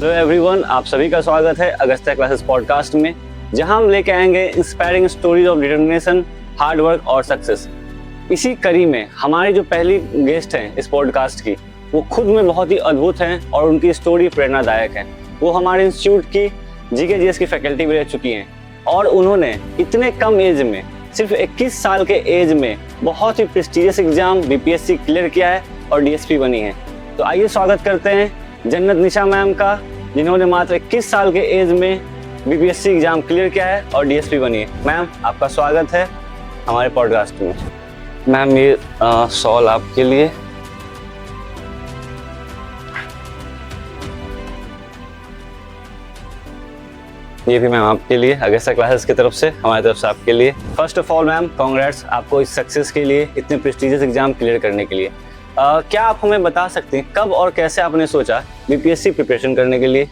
Hello everyone, आप सभी का स्वागत है अगस्त्या क्लासेस पॉडकास्ट में, जहां हम लेके आएंगे inspiring stories of determination, hard work और सक्सेस। इसी कड़ी में हमारी जो पहली गेस्ट हैं इस पॉडकास्ट की, वो खुद में बहुत ही अद्भुत हैं और उनकी स्टोरी प्रेरणादायक है। वो हमारे इंस्टीट्यूट की जीके की फैकल्टी भी रह चुकी हैं और उन्होंने इतने कम एज में, सिर्फ 21 साल के एज में, बहुत ही प्रेस्टिजियस एग्जाम बीपीएससी क्लियर किया है और डीएसपी बनी है। तो आइए स्वागत करते हैं जन्नत निशा मैम का, जिन्होंने मात्र 21 साल के एज में बीपीएससी एग्जाम क्लियर किया है और डीएसपी बनी है। मैम, आपका स्वागत है हमारे पॉडकास्ट में। मैम, ये सॉल आपके लिए। ये भी मैम आपके लिए, अगस्त्या क्लासेस की तरफ से, हमारी तरफ से आपके लिए। First of all ma'am, congrats आपको इस सक्सेस के लिए, इतने प्रेस्टिजियस एग्जाम क्लियर करने के लिए। क्या आप हमें बता सकते हैं कब और कैसे आपने सोचा बीपीएससी प्रिपरेशन करने के लिए?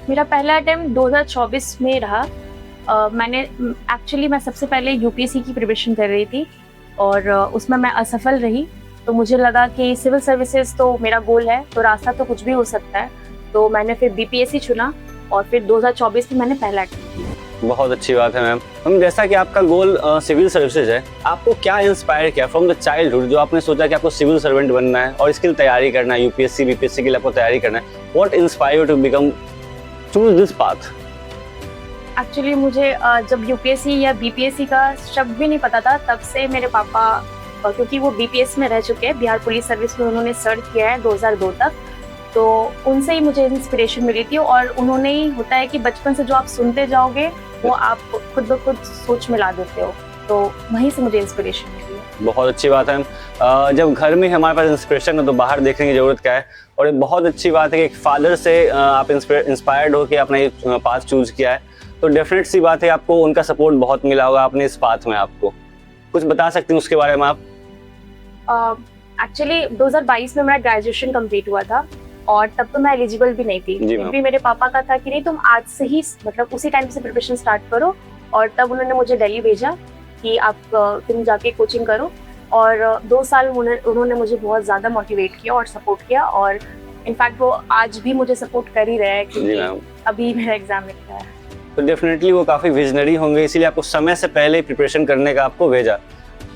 मेरा पहला अटेम्प्ट 2024 में रहा। मैं सबसे पहले यूपीएससी की प्रिपरेशन कर रही थी और उसमें मैं असफल रही। तो मुझे लगा कि सिविल सर्विसेज तो मेरा गोल है, तो रास्ता तो कुछ भी हो सकता है। तो मैंने फिर बीपीएससी चुना और फिर 2024 में मैंने पहला अटेम्प्ट किया। बहुत अच्छी बात है मैम। जैसा कि आपका गोल सिविल सर्विसेज है, आपको क्या इंस्पायर किया फ्रॉम द चाइल्डहुड, जो आपने सोचा कि आपको सिविल सर्वेंट बनना है और इसकी तैयारी करना है, यूपीएससी बीपीएससी के लिए आपको तैयारी करना है? What inspire you to become choose this path? Actually मुझे जब यूपीएससी या बीपीएससी का शब्द भी नहीं पता था, तब से मेरे पापा, क्योंकि वो बीपीएस में रह चुके हैं, बिहार पुलिस सर्विस में उन्होंने सर्व किया है 2002 तक, तो उनसे ही मुझे इंस्पिरेशन मिली थी। और उन्होंने ही, होता है कि बचपन से जो आप सुनते जाओगे वो आप खुद ब खुद सोच में ला देते हो, तो वहीं से मुझे इंस्पिरेशन मिली है। बहुत अच्छी बात है। जब घर में हमारे पास इंस्पिरेशन है तो बाहर देखने की जरूरत क्या है। और ये बहुत अच्छी बात है कि एक फादर से आप इंस्पायर्ड होकर आपने ये पाथ चूज किया है, तो डेफिनेट सी बात है आपको उनका सपोर्ट बहुत मिला होगा आपने इस पाथ में। आपको कुछ बता सकते हैं उसके बारे में आप? एक्चुअली 2022 में मेरा ग्रेजुएशन कंप्लीट हुआ था और तब तो मैं एलिजिबल भी नहीं थी। भी मेरे पापा का था कि नहीं, तुम आज से ही, मतलब उसी टाइम से प्रिपरेशन स्टार्ट करो। और तब उन्होंने मुझे दिल्ली भेजा कि आप तुम जाके कोचिंग करो। और 2 साल उन्होंने मुझे बहुत ज़्यादा मोटिवेट किया और सपोर्ट किया। और इनफैक्ट वो आज भी मुझे सपोर्ट कर ही रहे हैं, क्योंकि अभी मेरा एग्जाम निकला है। तो डेफिनेटली वो काफ़ी विजनरी होंगे, इसीलिए आपको समय से पहले प्रिपरेशन करने का आपको भेजा।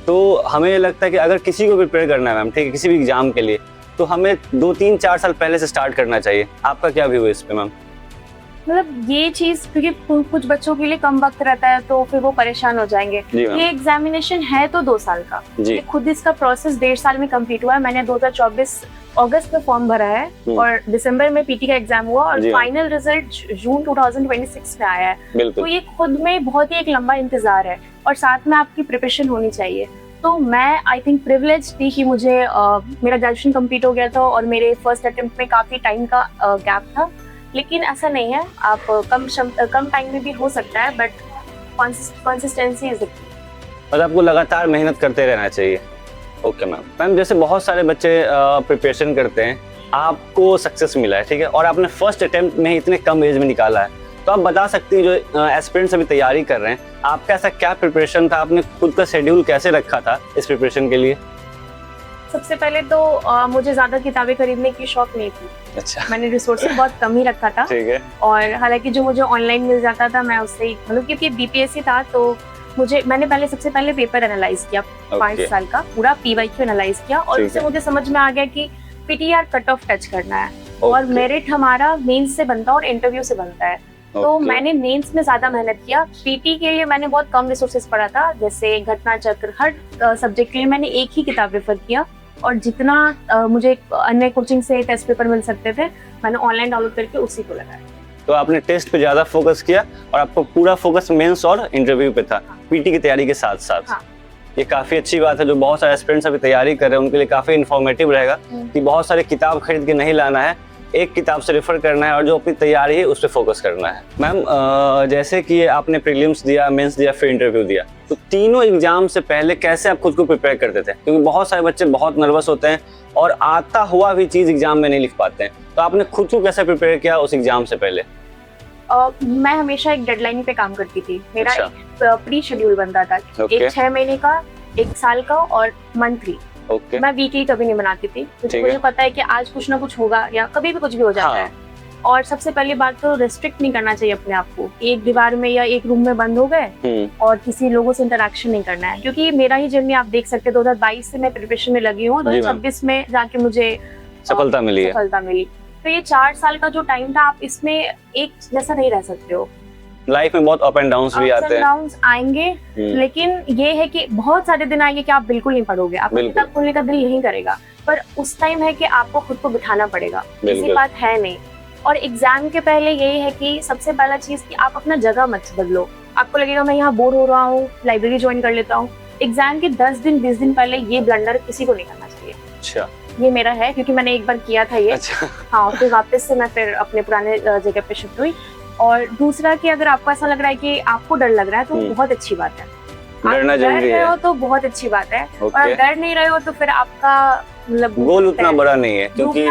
तो हमें लगता है कि अगर किसी को प्रिपेयर करना है मैम, ठीक है, किसी भी एग्जाम के लिए, तो हमें 2, 3, 4 साल पहले से स्टार्ट करना चाहिए। आपका क्या व्यू है इस पे मैम? मतलब ये चीज़, क्योंकि कुछ बच्चों के लिए कम वक्त रहता है तो फिर वो परेशान हो जाएंगे। ये एग्जामिनेशन है तो 2 साल का, खुद इसका प्रोसेस 1.5 साल में कंप्लीट हुआ है। मैंने 2024 अगस्त में फॉर्म भरा है और दिसंबर में पीटी का एग्जाम हुआ और फाइनल रिजल्ट जून 2026 में आया है। तो ये खुद में बहुत ही एक लंबा इंतजार है और साथ में आपकी प्रिपरेशन होनी चाहिए। तो मैं आई थिंक प्रिविलेज थी कि मुझे मेरा ग्रेजुएशन कंप्लीट हो गया था और मेरे फर्स्ट अटेम्प्ट में काफ़ी टाइम का गैप था। लेकिन ऐसा नहीं है, आप कम टाइम में भी हो सकता है, but consistency is the key. और आपको लगातार मेहनत करते रहना चाहिए। ओके मैम, जैसे बहुत सारे बच्चे प्रिपरेशन करते हैं, आपको सक्सेस मिला है, ठीक है, और आपने फर्स्ट अटेम्प्ट में ही इतने कम एज में निकाला है, तो आप बता सकती हैं जो एस्पिरेंट्स अभी तैयारी कर रहे हैं, आपका ऐसा क्या प्रिपरेशन था, आपने खुद का शेड्यूल कैसे रखा था इस प्रिपरेशन के लिए? सबसे पहले तो मुझे ज्यादा किताबें खरीदने की शौक नहीं थी। अच्छा। मैंने रिसोर्सेज बहुत कम ही रखा था। ठीक है। और हालांकि जो मुझे ऑनलाइन मिल जाता था मैं उससे ही, मतलब क्योंकि बीपीएससी था तो मैंने सबसे पहले पेपर एनालाइज किया, 5 साल का पूरा पीवाईक्यू एनालाइज किया और उससे मुझे समझ में आ गया कि पीटीआर कट ऑफ टच करना है और मेरिट हमारा मेंस से बनता है और इंटरव्यू से बनता है। तो मैंने मेंस में ज्यादा मेहनत किया। पीटी के लिए मैंने बहुत कम रिसोर्सेज पढ़ा था, जैसे घटना चक्र, हर सब्जेक्ट के लिए मैंने एक ही किताब रेफर किया और जितना मुझे अन्य कोचिंग से टेस्ट पेपर मिल सकते थे मैंने ऑनलाइन डाउनलोड करके उसी को लगाया। तो आपने टेस्ट पे ज्यादा फोकस किया और आपको पूरा फोकस मेंस और इंटरव्यू पे था, पीटी की तैयारी के साथ साथ। हाँ। ये काफी अच्छी बात है, जो बहुत सारे एस्पिरेंट्स अभी तैयारी कर रहे हैं उनके लिए काफी इन्फॉर्मेटिव रहेगा कि बहुत सारे किताब खरीद के नहीं लाना है, एक किताब से रेफर करना है और जो अपनी तैयारी है उस पर फोकस करना है। मैम, जैसे कि आपने प्रीलिम्स दिया, मेंस दिया, फिर इंटरव्यू दिया, तो तीनों एग्जाम से पहले कैसे आप खुद को प्रिपेयर करते थे? क्योंकि बहुत सारे बच्चे बहुत नर्वस होते हैं और आता हुआ भी चीज एग्जाम में नहीं लिख पाते हैं, तो आपने खुद को कैसे प्रिपेयर किया उस एग्जाम से पहले? मैं हमेशा एक डेडलाइन पे काम करती थी। मेरा एक प्री शेड्यूल बनता था, एक 6 महीने का, 1 साल का और मंथली। Okay. मैं वीकली कभी नहीं बनाती थी, क्योंकि मुझे पता है कि आज कुछ ना कुछ होगा या कभी भी कुछ भी हो जाता है। और सबसे पहली बात तो रेस्ट्रिक्ट नहीं करना चाहिए अपने आप को, एक दीवार में या एक रूम में बंद हो गए और किसी लोगों से इंटरेक्शन नहीं करना है। क्योंकि मेरा ही जर्नी आप देख सकते हैं, 2022 से मैं प्रिपरेशन में लगी हूँ, 2026 में जाके मुझे सफलता मिली। तो ये 4 साल का जो टाइम था, आप इसमें एक जैसा नहीं रह सकते हो। लाइफ में बहुत अप एंड डाउन्स भी आते हैं, डाउन्स आएंगे, लेकिन ये है कि बहुत सारे दिन आएंगे कि आप बिल्कुल नहीं पढ़ोगे, आपको किताब खोलने का दिल नहीं करेगा, पर उस टाइम है कि आपको खुद को बिठाना पड़ेगा, ऐसी बात है नहीं। और एग्जाम के पहले यही है कि सबसे पहला चीज कि आप अपना जगह मत बदलो। आपको लगेगा मैं यहाँ बोर हो रहा हूँ, लाइब्रेरी ज्वाइन कर लेता हूँ। एग्जाम के 10 दिन 20 दिन पहले ये ब्लंडर किसी को नहीं करना चाहिए। अच्छा, ये मेरा है क्योंकि मैंने एक बार किया था ये। अच्छा। हाँ, फिर वापस से मैं फिर अपने पुराने जगह पे शिफ्ट हुई। और दूसरा कि अगर आपको ऐसा लग रहा है कि आपको डर लग रहा है तो बहुत अच्छी बात है, डरना जरूरी है। हो तो बहुत अच्छी बात है, और डर नहीं रहे हो तो फिर आपका मतलब गोल उतना बड़ा नहीं है, क्योंकि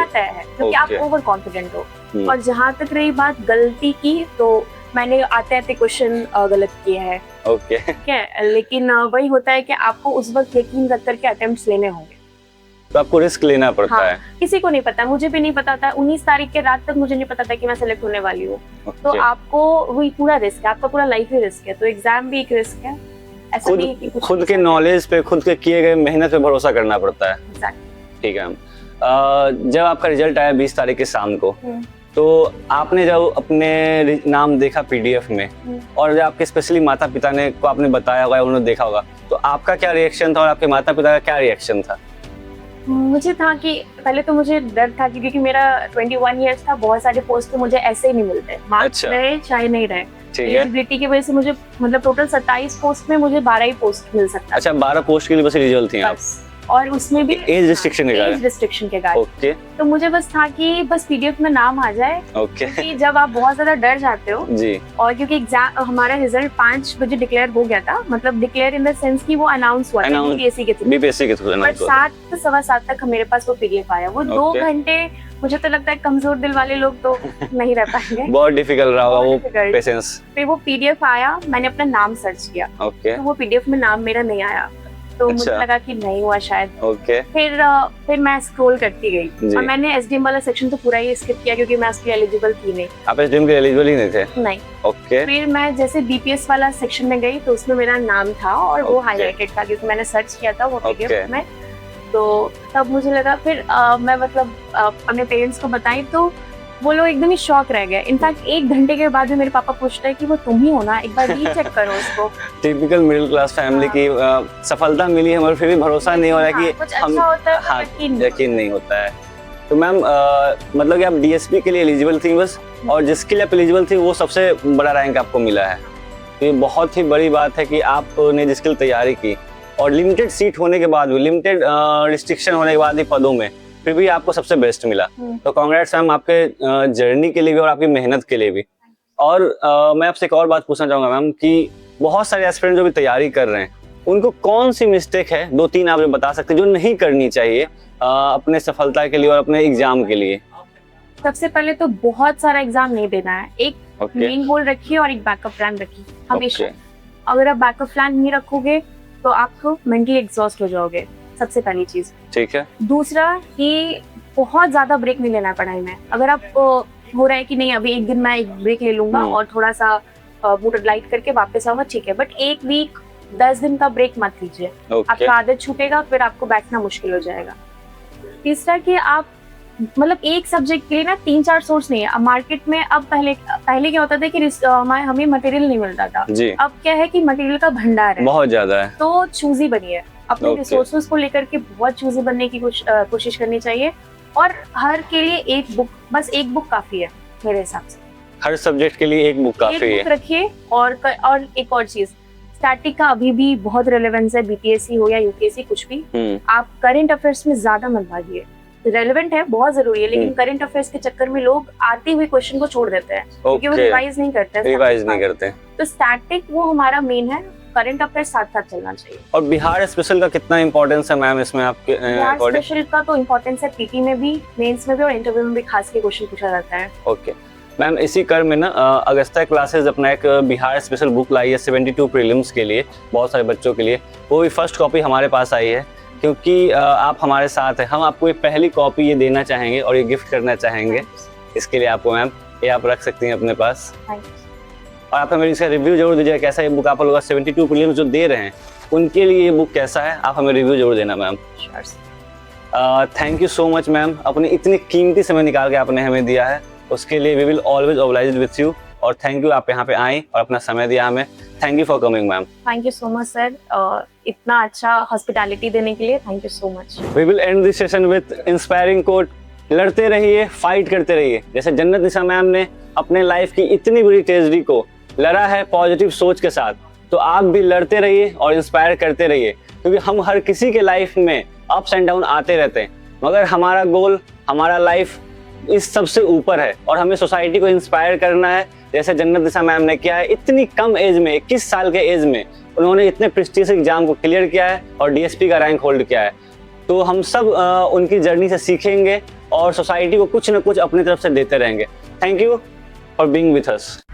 आप ओवर कॉन्फिडेंट हो। और जहाँ तक रही बात गलती की, तो मैंने आते आते क्वेश्चन गलत किए हैं, ठीक है, लेकिन वही होता है कि आपको उस वक्त यकीन रख करके अटेम्प्ट्स लेने होंगे, तो आपको रिस्क लेना पड़ता है। किसी को नहीं पता, मुझे भी नहीं पता था, 19 तारीख के रात तक मुझे नहीं पता था कि मैं सेलेक्ट होने वाली हूँ। तो आपको वही पूरा रिस्क है, आपका पूरा लाइफ ही रिस्क है, तो एग्जाम भी एक रिस्क है। ऐसा नहीं कि खुद के नॉलेज पे, खुद के किए गए मेहनत पे भरोसा करना पड़ता है। ठीक है। जब आपका रिजल्ट आया 20 तारीख के शाम को, तो आपने जब अपने नाम देखा पीडीएफ में, और जब आपके स्पेशली माता पिता ने को आपने बताया होगा, उन्होंने देखा होगा, तो आपका क्या रिएक्शन था और आपके माता पिता का क्या रिएक्शन था? मुझे था कि पहले तो मुझे डर था क्योंकि मेरा 21 इयर्स था, बहुत सारे पोस्ट तो मुझे ऐसे ही नहीं मिलते, मार्क्स रहे चाहे नहीं रहे। एलिजिबिलिटी की वजह से मुझे मतलब टोटल 27 पोस्ट में मुझे 12 ही पोस्ट मिल सकता। अच्छा, 12 पोस्ट के लिए बस एलिजिबल थी आप? और उसमें भी एज रिस्ट्रिक्शन के कारण। ओके। तो मुझे बस था कि बस पीडीएफ में नाम आ जाए। ओके। क्योंकि जब आप बहुत ज्यादा डर जाते हो जी, और क्योंकि एग्जाम हमारा रिजल्ट 5 बजे डिक्लेयर हो गया था, मतलब डिक्लेयर इन द सेंस कि वो अनाउंस हुआ था बीपीएससी के थ्रू, पर 7 सवा 7 तक मेरे पास वो पीडीएफ आया। वो 2 घंटे मुझे तो लगता है कमजोर दिल वाले लोग तो नहीं रह पाएंगे। बहुत डिफिकल्ट रहा वो पेशेंस। फिर वो पीडीएफ आया, मैंने अपना नाम सर्च किया, तो वो पीडीएफ में नाम मेरा नहीं आया, तो मुझे लगा कि नहीं हुआ शायद। फिर मैं स्क्रॉल करती गई और मैंने एसडीएम वाला सेक्शन तो पूरा ही स्किप किया क्योंकि मैं उसके एलिजिबल थी नहीं। आप एसडीएम के एलिजिबल ही नहीं थे? नहीं। ओके। फिर मैं जैसे बीपीएस वाला सेक्शन में गई तो उसमें मेरा नाम था और वो हाईलाइटेड था क्योंकि मैंने सर्च किया था वो पीडीएफ में। तो तब मुझे लगा, फिर मैं मतलब अपने पेरेंट्स को बताई तो वो लोग एकदम ही शॉक रह गए। इनफैक्ट 1 घंटे के बाद भी मेरे पापा पूछते हैं कि वो तुम ही हो ना, एक बार रीचेक करो उसको। टिपिकल मिडिल क्लास फैमिली की सफलता मिली है मगर फिर भी भरोसा नहीं हो रहा कि कुछ अच्छा होता है, यकीन नहीं होता है। तो मैम मतलब कि आप डीएसपी के लिए एलिजिबल थी बस, और जिसके लिए आप एलिजिबल थी वो सबसे बड़ा रैंक आपको मिला है। तो ये बहुत ही बड़ी बात है कि आपने जिसके लिए तैयारी की और लिमिटेड सीट होने के बाद भी, लिमिटेड रिस्ट्रिक्शन होने के बाद भी पदों में, फिर भी आपको सबसे बेस्ट मिला। तो कांग्रेट्स मैम आपके जर्नी के लिए भी और आपकी मेहनत के लिए भी। और मैं आपसे एक और बात पूछना चाहूंगा मैम कि बहुत सारे एस्पिरेंट जो भी तैयारी कर रहे हैं, उनको कौन सी मिस्टेक है, 2-3 आप जो बता सकते हैं जो नहीं करनी चाहिए अपने सफलता के लिए और अपने एग्जाम के लिए? सबसे पहले तो बहुत सारा एग्जाम नहीं देना है, एक मेन गोल रखिए और एक बैकअप प्लान रखिए हमेशा। अगर आप बैकअप प्लान नहीं रखोगे तो आप मेंटली एग्जॉस्ट हो जाओगे, सबसे पहली चीज। ठीक है। दूसरा कि बहुत ज्यादा ब्रेक नहीं लेना पढ़ाई में। अगर आप हो रहा है कि नहीं अभी एक दिन मैं एक ब्रेक ले लूंगा और थोड़ा सा मूड लाइट करके वापस आऊंगा, ठीक है, बट 1 वीक 10 दिन का ब्रेक मत लीजिए। आपका आदत छूटेगा, फिर आपको बैठना मुश्किल हो जाएगा। तीसरा कि आप मतलब एक सब्जेक्ट के लिए ना 3-4 सोर्स नहीं है। अब मार्केट में अब पहले क्या होता था कि हमें मटेरियल नहीं मिलता था जी। अब क्या है कि मटेरियल का भंडार है, बहुत ज्यादा है, तो चूजी बनिए अपने रिसोर्सेज को लेकर के, बहुत चूजी बनने की कोशिश करनी चाहिए। और हर के लिए एक बुक, बस एक बुक काफी है मेरे हिसाब से। हर सब्जेक्ट के लिए एक बुक काफी है, रखिए। और एक और चीज, स्टैटिक का अभी भी बहुत रेलेवेंस है, बीपीएससी हो या यूपीएससी कुछ भी। आप करंट अफेयर्स में ज्यादा मत भागिए, रेलेवेंट है, बहुत जरूरी है, लेकिन करंट अफेयर्स के चक्कर में लोग आते हुए क्वेश्चन को छोड़ देते हैं क्योंकि वो रिवाइज नहीं करते। तो स्टैटिक वो हमारा मेन है, करंट अफेयर्स साथ साथ चलना चाहिए। और बिहार स्पेशल का कितना इंपॉर्टेंस है मैम इसमें आपके? बिहार स्पेशल का तो इंपॉर्टेंस है, पीटी में भी, मेंस में भी और इंटरव्यू में भी खास के क्वेश्चन पूछा जाता है। ओके मैम, इसी क्रम में ना अगस्ता क्लासेस अपना एक बिहार स्पेशल बुक लाई है 72 प्रीलिम्स के लिए, बहुत सारे बच्चों के लिए। वो भी फर्स्ट कॉपी हमारे पास आई है क्योंकि आप हमारे साथ हैं। हम आपको ये पहली कॉपी ये देना चाहेंगे और ये गिफ्ट करना चाहेंगे। इसके लिए आपको मैम ये आप रख सकती हैं अपने पास। Thank you. और आप हमें इसका रिव्यू जरूर दीजिएगा, कैसा ये बुक आप लोग 72 प्रीलिम्स जो दे रहे हैं उनके लिए ये बुक कैसा है, आप हमें रिव्यू जरूर देना ma'am. Thank you so much ma'am, अपनी इतनी कीमती समय निकाल के आपने हमें दिया है, उसके लिए we will always obliged with you. और थैंक यू आप यहाँ पे आए और अपना समय दिया हमें। Thank you for coming ma'am. Thank you so much sir, इतना अच्छा हॉस्पिटैलिटी देने के लिए thank you so much. We will end this session with inspiring quote, लड़ते रहिए, फाइट करते रहिए। जैसे जन्नत निसा मैम ने अपने लाइफ की इतनी बड़ी ट्रेजेडी को लड़ा है पॉजिटिव सोच के साथ, तो आप भी लड़ते रहिए और इंस्पायर करते रहिए, क्योंकि हम हर किसी के लाइफ में अप्स एंड डाउन आते रहते हैं, मगर हमारा गोल, हमारा लाइफ इस सबसे ऊपर है और हमें सोसाइटी को इंस्पायर करना है, जैसे जन्नत निसा मैम ने किया है। इतनी कम एज में, 21 साल के एज में उन्होंने इतने प्रेस्टिजियस एग्जाम को क्लियर किया है और डीएसपी का रैंक होल्ड किया है। तो हम सब उनकी जर्नी से सीखेंगे और सोसाइटी को कुछ न कुछ अपनी तरफ से देते रहेंगे। Thank you for being with us.